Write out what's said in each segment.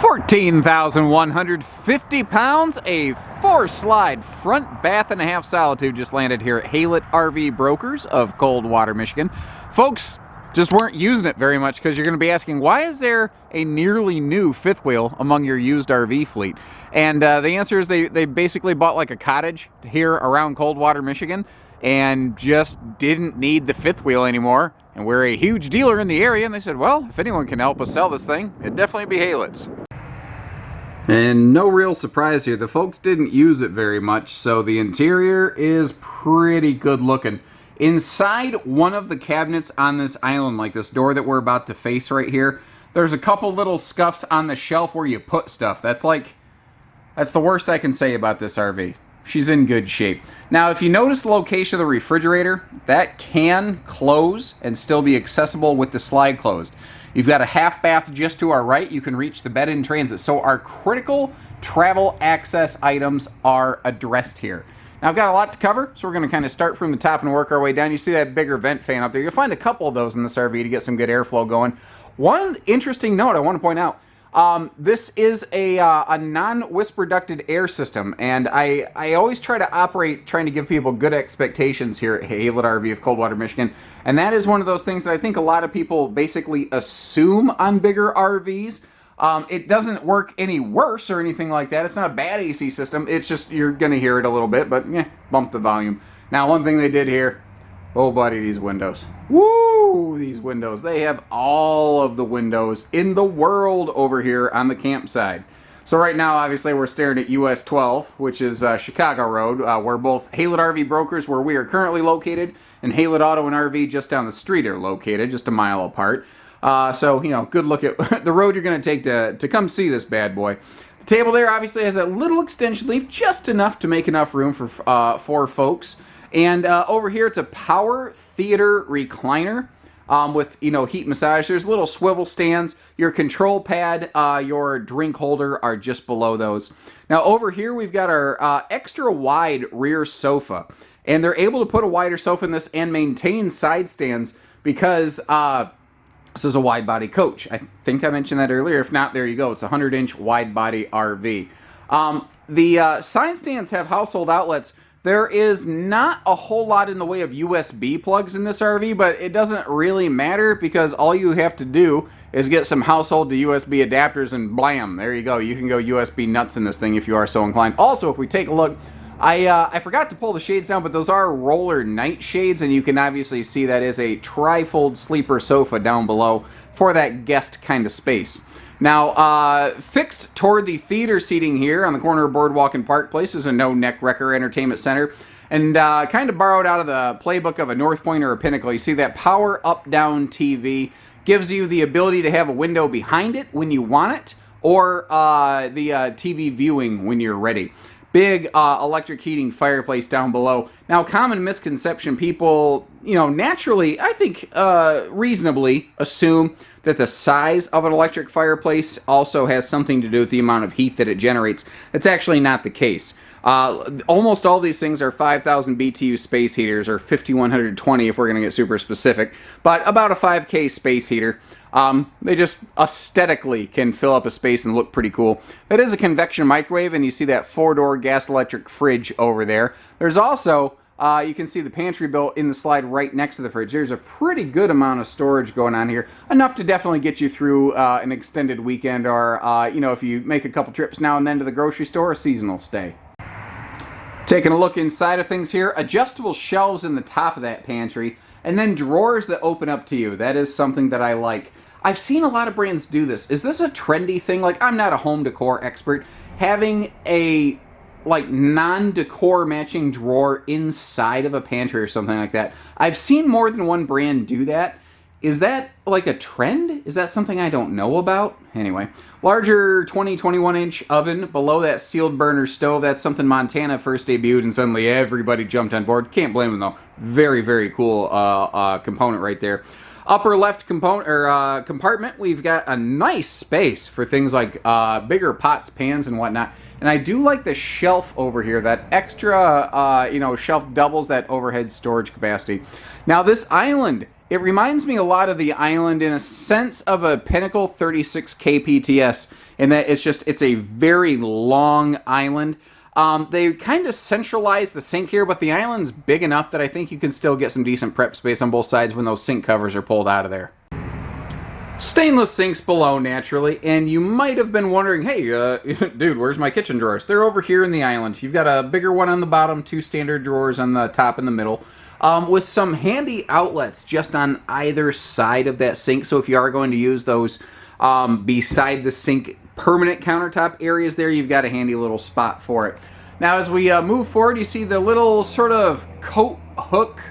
14,150 pounds, a 4-slide front bath and a half Solitude just landed here at Haylett RV Brokers of Coldwater, Michigan. Folks just weren't using it very much because you're going to be asking, why is there a nearly new fifth wheel among your used RV fleet? And the answer is they basically bought like a cottage here around Coldwater, Michigan, and just didn't need the fifth wheel anymore. And we're a huge dealer in the area, and they said, well, if anyone can help us sell this thing, it'd definitely be Haylett's. And no real surprise here, the folks didn't use it very much, so the interior is pretty good looking. Inside one of the cabinets on this island, like this door that we're about to face right here, there's a couple little scuffs on the shelf where you put stuff. That's the worst I can say about this RV. She's in good shape. Now, if you notice the location of the refrigerator, that can close and still be accessible with the slide closed. You've got a half bath just to our right. You can reach the bed in transit. So our critical travel access items are addressed here. Now, I've got a lot to cover, so we're going to kind of start from the top and work our way down. You see that bigger vent fan up there. You'll find a couple of those in this RV to get some good airflow going. One interesting note I want to point out. This is a non-whisper ducted air system, and I always try to operate trying to give people good expectations here at Haylett RV of Coldwater, Michigan, and that is one of those things that I think a lot of people basically assume on bigger RVs. It doesn't work any worse or anything like that. It's not a bad AC system. It's just you're going to hear it a little bit, but bump the volume. Now, one thing they did here, oh buddy, these windows. Woo! These windows. They have all of the windows in the world over here on the campsite. So right now, obviously, we're staring at US 12, which is Chicago Road, where both Haylett RV Brokers, where we are currently located, and Haylett Auto and RV just down the street are located, just a mile apart. So, you know, good look at the road you're going to take to come see this bad boy. The table there obviously has a little extension leaf, just enough to make enough room for four folks. And over here, it's a power theater recliner with, you know, heat massage. There's little swivel stands. Your control pad, your drink holder are just below those. Now, over here, we've got our extra wide rear sofa. And they're able to put a wider sofa in this and maintain side stands because this is a wide body coach. I think I mentioned that earlier. If not, there you go. It's a 100-inch wide body RV. The side stands have household outlets. There is not a whole lot in the way of USB plugs in this RV, but it doesn't really matter because all you have to do is get some household to USB adapters and blam, there you go. You can go USB nuts in this thing if you are so inclined. Also, if we take a look, I forgot to pull the shades down, but those are roller night shades, and you can obviously see that is a tri-fold sleeper sofa down below for that guest kind of space. Now, fixed toward the theater seating here on the corner of Boardwalk and Park Place is a no-neck wrecker entertainment center. And kind of borrowed out of the playbook of a North Point or a Pinnacle. You see that power up-down TV gives you the ability to have a window behind it when you want it, or the TV viewing when you're ready. Big electric heating fireplace down below. Now, common misconception, people, you know, naturally, I think reasonably assume that the size of an electric fireplace also has something to do with the amount of heat that it generates. That's actually not the case. Almost all these things are 5,000 BTU space heaters, or 5,120 if we're going to get super specific, but about a 5K space heater. They just aesthetically can fill up a space and look pretty cool. That is a convection microwave, and you see that 4-door gas electric fridge over there. There's also, you can see the pantry built in the slide right next to the fridge. There's a pretty good amount of storage going on here, enough to definitely get you through an extended weekend, or, you know, if you make a couple trips now and then to the grocery store, a seasonal stay. Taking a look inside of things here, adjustable shelves in the top of that pantry, and then drawers that open up to you. That is something that I like. I've seen a lot of brands do this. Is this a trendy thing? Like, I'm not a home decor expert. Having a, like, non-decor matching drawer inside of a pantry or something like that. I've seen more than one brand do that. Is that, like, a trend? Is that something I don't know about? Anyway, larger 21-inch oven below that sealed burner stove. That's something Montana first debuted, and suddenly everybody jumped on board. Can't blame them, though. Very, very cool component right there. Upper left compartment, we've got a nice space for things like bigger pots, pans, and whatnot. And I do like the shelf over here. That extra, you know, shelf doubles that overhead storage capacity. Now, this island It reminds me a lot of the Island in a sense of a Pinnacle 36 kpts, in that it's a very long island. They kind of centralize the sink here, but the island's big enough that I think you can still get some decent prep space on both sides when those sink covers are pulled out of there. Stainless sinks below, naturally, and you might have been wondering, hey, dude, where's my kitchen drawers? They're over here in the island. You've got a bigger one on the bottom, 2 standard drawers on the top and the middle, with some handy outlets just on either side of that sink. So if you are going to use those beside the sink permanent countertop areas there, you've got a handy little spot for it. Now, as we move forward, you see the little sort of coat hook,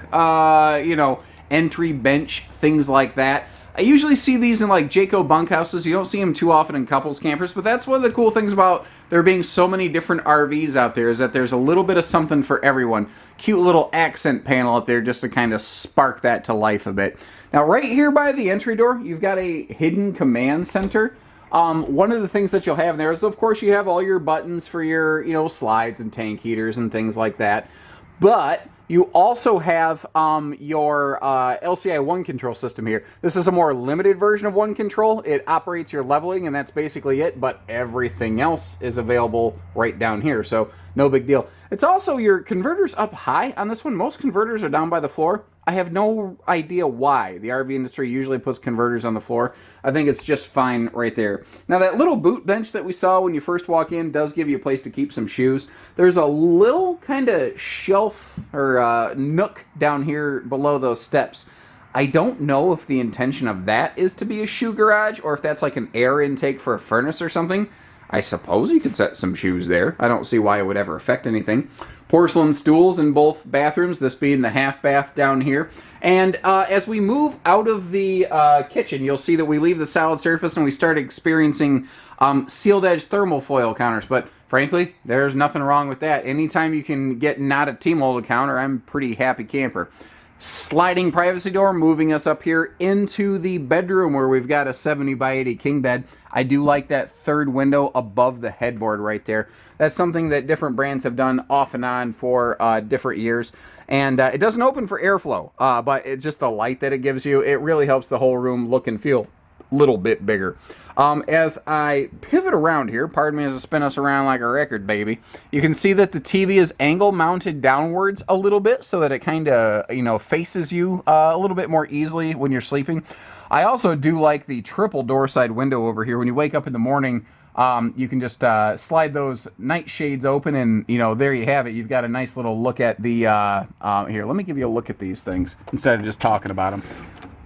entry bench, things like that. I usually see these in like Jayco bunkhouses. You don't see them too often in couples campers, but that's one of the cool things about there being so many different RVs out there, is that there's a little bit of something for everyone. Cute little accent panel up there just to kind of spark that to life a bit. Now, right here by the entry door, you've got a hidden command center. One of the things that you'll have there is, of course, you have all your buttons for your, slides and tank heaters and things like that. But you also have your LCI One control system here. This is a more limited version of One Control. It operates your leveling, and that's basically it, but everything else is available right down here, so no big deal. It's also your converters up high on this one. Most converters are down by the floor. I have no idea why. The RV industry usually puts converters on the floor. I think it's just fine right there. Now, that little boot bench that we saw when you first walk in does give you a place to keep some shoes. There's a little kind of shelf or nook down here below those steps. I don't know if the intention of that is to be a shoe garage or if that's like an air intake for a furnace or something. I suppose you could set some shoes there. I don't see why it would ever affect anything. Porcelain stools in both bathrooms, this being the half bath down here. And as we move out of the kitchen, you'll see that we leave the solid surface and we start experiencing sealed edge thermal foil counters. But frankly, there's nothing wrong with that. Anytime you can get not a T-molded counter, I'm a pretty happy camper. Sliding privacy door, moving us up here into the bedroom where we've got a 70 by 80 king bed. I do like that third window above the headboard right there. That's something that different brands have done off and on for different years. And it doesn't open for airflow, but it's just the light that it gives you. It really helps the whole room look and feel a little bit bigger. As I pivot around here, pardon me as I spin us around like a record, baby, you can see that the TV is angle mounted downwards a little bit so that it kind of, faces you a little bit more easily when you're sleeping. I also do like the triple door side window over here. When you wake up in the morning, you can just slide those night shades open and, there you have it. You've got a nice little look at the, here, let me give you a look at these things instead of just talking about them.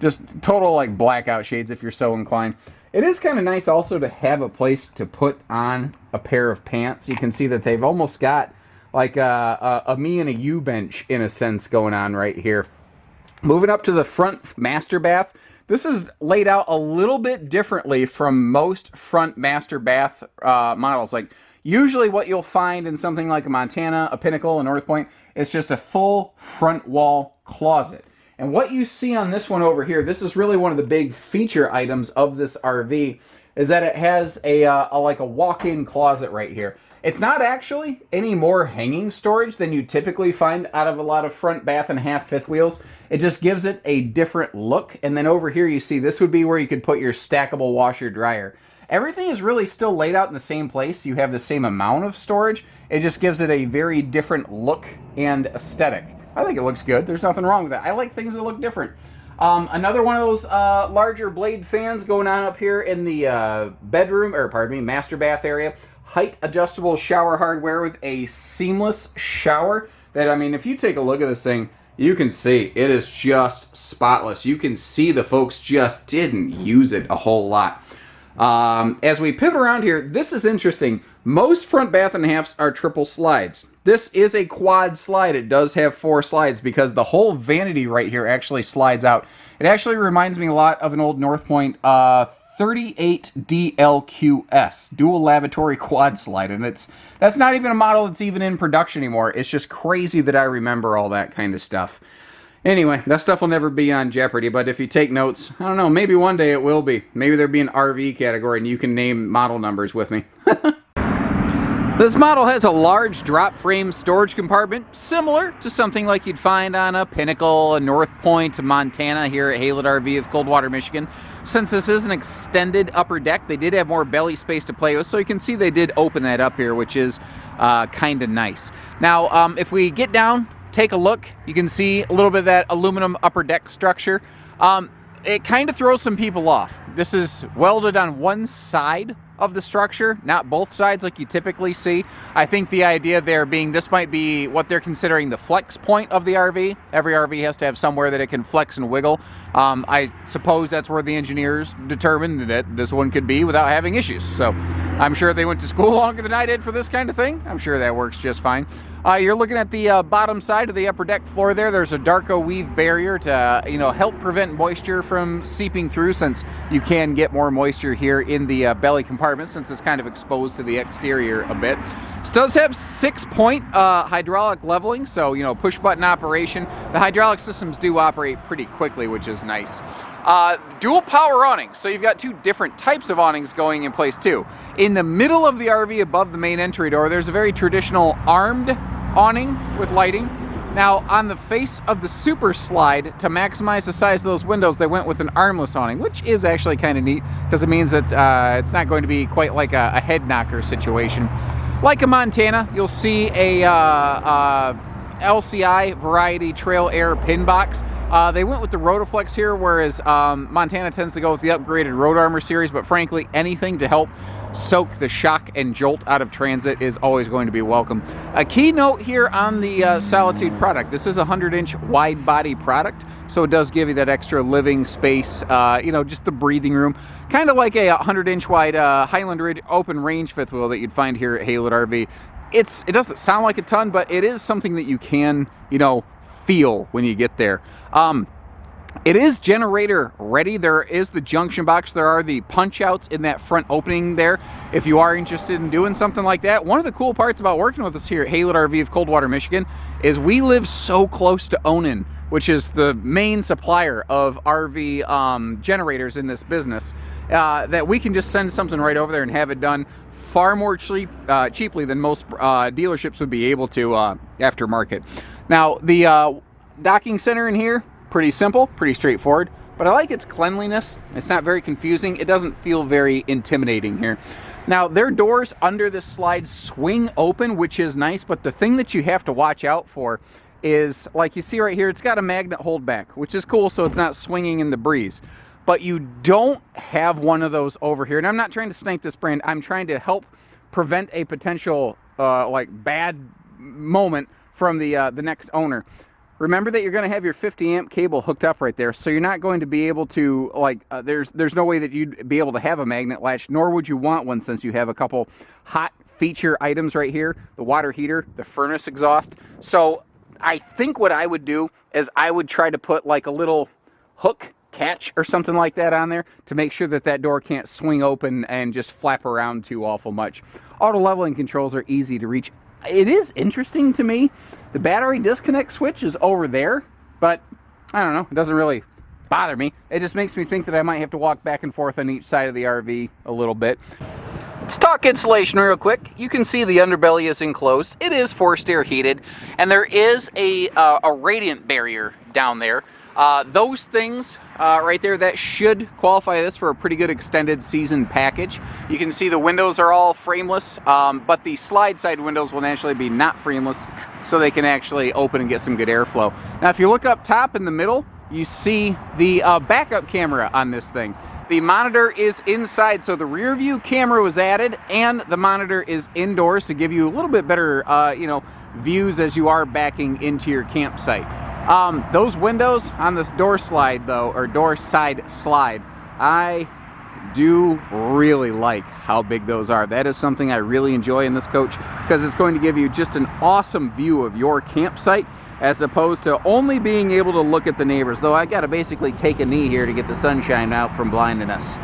Just total like blackout shades if you're so inclined. It is kind of nice also to have a place to put on a pair of pants. You can see that they've almost got like a me and a you bench in a sense going on right here. Moving up to the front master bath. This is laid out a little bit differently from most front master bath models. Like usually what you'll find in something like a Montana, a Pinnacle, a North Point, it's just a full front wall closet. And what you see on this one over here, this is really one of the big feature items of this RV, is that it has like a walk-in closet right here. It's not actually any more hanging storage than you typically find out of a lot of front bath and half fifth wheels. It just gives it a different look. And then over here you see this would be where you could put your stackable washer dryer. Everything is really still laid out in the same place. You have the same amount of storage. It just gives it a very different look and aesthetic. I think it looks good. There's nothing wrong with that. I like things that look different. Another one of those larger blade fans going on up here in the master bath area. Height adjustable shower hardware with a seamless shower that, if you take a look at this thing, you can see it is just spotless. You can see the folks just didn't use it a whole lot. As we pivot around here, this is interesting. Most front bath and halves are triple slides. This is a quad slide. It does have 4 slides because the whole vanity right here actually slides out. It actually reminds me a lot of an old North Point 38 DLQS, dual lavatory quad slide. And that's not even a model that's even in production anymore. It's just crazy that I remember all that kind of stuff. Anyway, that stuff will never be on Jeopardy, but if you take notes, I don't know, maybe one day it will be. Maybe there'll be an RV category and you can name model numbers with me. This model has a large drop frame storage compartment, similar to something like you'd find on a Pinnacle, a North Point, Montana here at Haylett RV of Coldwater, Michigan. Since this is an extended upper deck, they did have more belly space to play with, so you can see they did open that up here, which is kind of nice. Now, if we get down, take a look, you can see a little bit of that aluminum upper deck structure. It kind of throws some people off. This is welded on one side of the structure, not both sides like you typically see. I think the idea there being this might be what they're considering the flex point of the RV. Every RV has to have somewhere that it can flex and wiggle. I suppose that's where the engineers determined that this one could be without having issues. So I'm sure they went to school longer than I did for this kind of thing. I'm sure that works just fine. You're looking at the bottom side of the upper deck floor there. There's a Darko weave barrier to help prevent moisture from seeping through, since you can get more moisture here in the belly compartment, since it's kind of exposed to the exterior a bit. This does have 6-point hydraulic leveling, so push button operation. The hydraulic systems do operate pretty quickly, which is nice. Dual power awnings, so you've got two different types of awnings going in place too. In the middle of the RV above the main entry door, there's a very traditional armed awning with lighting. Now, on the face of the Super Slide, to maximize the size of those windows, they went with an armless awning, which is actually kind of neat, because it means that it's not going to be quite like a head knocker situation. Like a Montana, you'll see a LCI Variety Trail Air pin box. They went with the Rotoflex here, whereas Montana tends to go with the upgraded Road Armor series, but frankly, anything to help soak the shock and jolt out of transit is always going to be welcome. A key note here on the Solitude product, this is a 100-inch wide body product, so it does give you that extra living space, just the breathing room, kind of like a 100-inch wide Highland Ridge open range fifth wheel that you'd find here at Haylett RV. It doesn't sound like a ton, but it is something that you can, feel when you get there. It is generator ready. There is the junction box. There are the punch outs in that front opening there if you are interested in doing something like that. One of the cool parts about working with us here at Haylett RV of Coldwater, Michigan is we live so close to Awning, which is the main supplier of RV generators in this business, that we can just send something right over there and have it done far more cheaply than most dealerships would be able to aftermarket. Now, the docking center in here, pretty simple, pretty straightforward, but I like its cleanliness. It's not very confusing. It doesn't feel very intimidating here. Now, their doors under this slide swing open, which is nice, but the thing that you have to watch out for is, like you see right here, it's got a magnet holdback, which is cool, so it's not swinging in the breeze. But you don't have one of those over here. And I'm not trying to snipe this brand. I'm trying to help prevent a potential bad moment from the next owner. Remember that you're going to have your 50 amp cable hooked up right there, so you're not going to be able to, there's no way that you'd be able to have a magnet latch, nor would you want one, since you have a couple hot feature items right here, the water heater, the furnace exhaust. So I think what I would do is I would try to put like a little hook catch or something like that on there to make sure that that door can't swing open and just flap around too awful much. Auto leveling controls are easy to reach. It is interesting to me, the battery disconnect switch is over there, but I don't know, it doesn't really bother me. It just makes me think that I might have to walk back and forth on each side of the RV a little bit. Let's talk insulation real quick. You can see the underbelly is enclosed. It is forced air heated, and there is a radiant barrier down there. Those things right there, that should qualify this for a pretty good extended season package. You can see the windows are all frameless, but the slide side windows will naturally be not frameless, so they can actually open and get some good airflow. Now, if you look up top in the middle, you see the backup camera on this thing. The monitor is inside, so the rear view camera was added, and the monitor is indoors to give you a little bit better, views as you are backing into your campsite. Those windows on this door slide though, or door side slide, I do really like how big those are. That is something I really enjoy in this coach, because it's going to give you just an awesome view of your campsite, as opposed to only being able to look at the neighbors, though I gotta basically take a knee here to get the sunshine out from blinding us.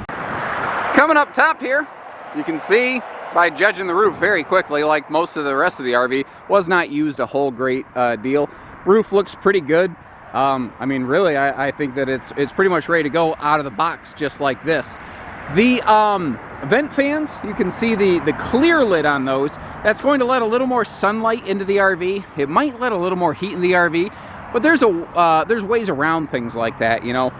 Coming up top here, you can see by judging the roof very quickly, like most of the rest of the RV, was not used a whole great deal. Roof looks pretty good. I mean, really, I think that it's pretty much ready to go out of the box just like this. The vent fans, you can see the clear lid on those. That's going to let a little more sunlight into the RV. It might let a little more heat in the RV, but there's ways around things like that, you know.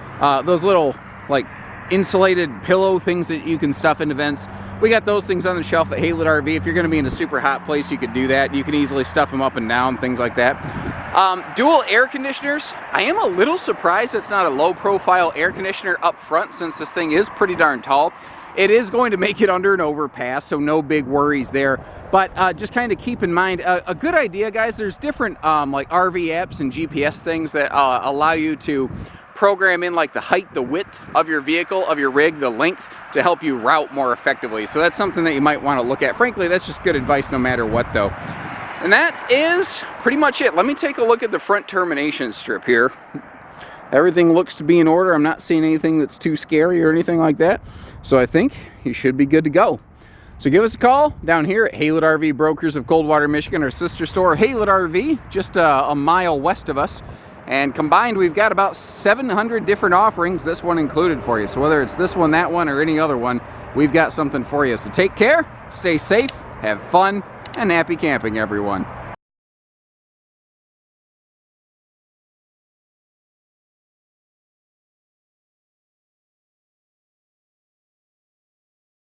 Those little like insulated pillow things that you can stuff into vents. We got those things on the shelf at Haylett RV. If you're going to be in a super hot place, you could do that. You can easily stuff them up and down, things like that. Dual air conditioners. I am a little surprised it's not a low profile air conditioner up front, since this thing is pretty darn tall. It is going to make it under an overpass, so no big worries there. But just kind of keep in mind, a good idea, guys, there's different like RV apps and GPS things that allow you to program in like the height, the width of your vehicle, of your rig, the length, to help you route more effectively. So that's something that you might want to look at. Frankly, that's just good advice no matter what, though. And that is pretty much it. Let me take a look at the front termination strip here. Everything looks to be in order. I'm not seeing anything that's too scary or anything like that. So I think you should be good to go. So give us a call down here at Haylett RV Brokers of Coldwater, Michigan, our sister store, Haylett RV, just a mile west of us. And combined, we've got about 700 different offerings, this one included, for you. So whether it's this one, that one, or any other one, we've got something for you. So take care, stay safe, have fun, and happy camping, everyone.